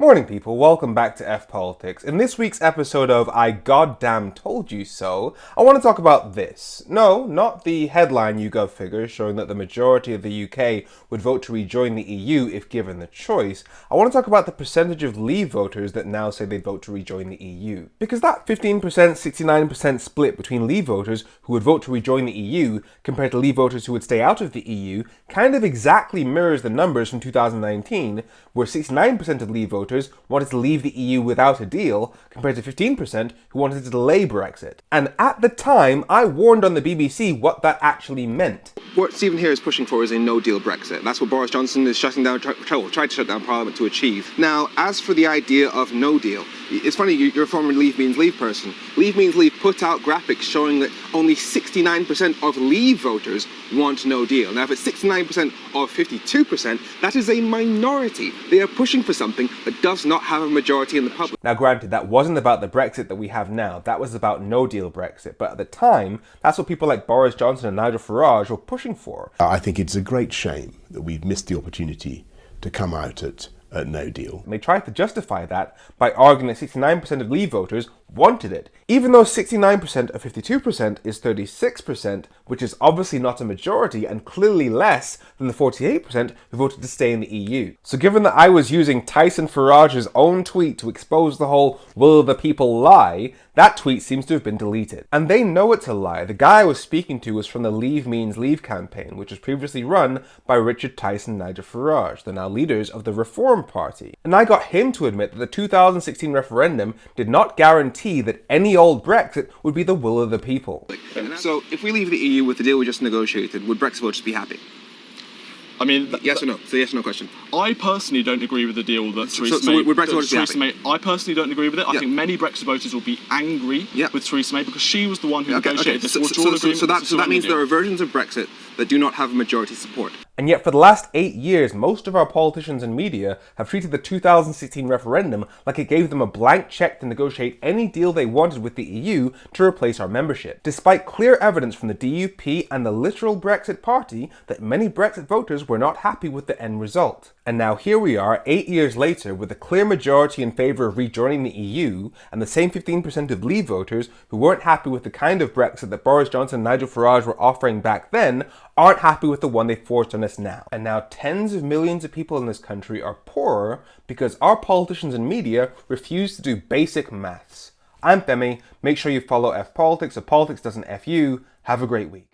Morning people, welcome back to F Politics. In this week's episode of I Goddamn Told You So, I want to talk about this. No, not the headline YouGov figures showing that the majority of the UK would vote to rejoin the EU if given the choice. I want to talk about the percentage of Leave voters that now say they'd vote to rejoin the EU. Because that 15%, 69% split between Leave voters who would vote to rejoin the EU compared to Leave voters who would stay out of the EU kind of exactly mirrors the numbers from 2019, where 69% of Leave voters wanted to leave the EU without a deal, compared to 15% who wanted to delay Brexit. And at the time, I warned on the BBC what that actually meant. What Stephen here is pushing for is a no-deal Brexit. That's what Boris Johnson is tried to shut down Parliament to achieve. Now, as for the idea of no deal, it's funny, you're a former Leave Means Leave person. Leave Means Leave put out graphics showing that only 69% of Leave voters want no deal. Now, if it's 69% of 52%, that is a minority. They are pushing for something that does not have a majority in the public. Now, granted, that wasn't about the Brexit that we have now. That was about no-deal Brexit. But at the time, that's what people like Boris Johnson and Nigel Farage were pushing for. I think it's a great shame that we've missed the opportunity to come out at no deal. And they tried to justify that by arguing that 69% of Leave voters wanted it. Even though 69% of 52% is 36%, which is obviously not a majority and clearly less than the 48% who voted to stay in the EU. So given that I was using Tyson Farage's own tweet to expose the whole will the people lie, that tweet seems to have been deleted. And they know it's a lie. The guy I was speaking to was from the Leave Means Leave campaign, which was previously run by Richard Tyson and Nigel Farage, the now leaders of the Reform Party. And I got him to admit that the 2016 referendum did not guarantee that any old Brexit would be the will of the people. So, if we leave the EU with the deal we just negotiated, would Brexit voters be happy? I mean, yes or no? It's a yes or no question. I personally don't agree with the deal that Theresa so May. would Brexit voters be happy? I personally don't agree with it. I think many Brexit voters will be angry with Theresa May because she was the one who negotiated this withdrawal agreement. So that means there are versions of Brexit that do not have majority support. And yet for the last 8 years, most of our politicians and media have treated the 2016 referendum like it gave them a blank check to negotiate any deal they wanted with the EU to replace our membership, despite clear evidence from the DUP and the literal Brexit party that many Brexit voters were not happy with the end result. And now here we are, 8 years later, with a clear majority in favour of rejoining the EU, and the same 15% of Leave voters who weren't happy with the kind of Brexit that Boris Johnson and Nigel Farage were offering back then, aren't happy with the one they forced on us now. And now tens of millions of people in this country are poorer because our politicians and media refuse to do basic maths. I'm Femi. Make sure you follow F Politics so politics doesn't F you. Have a great week.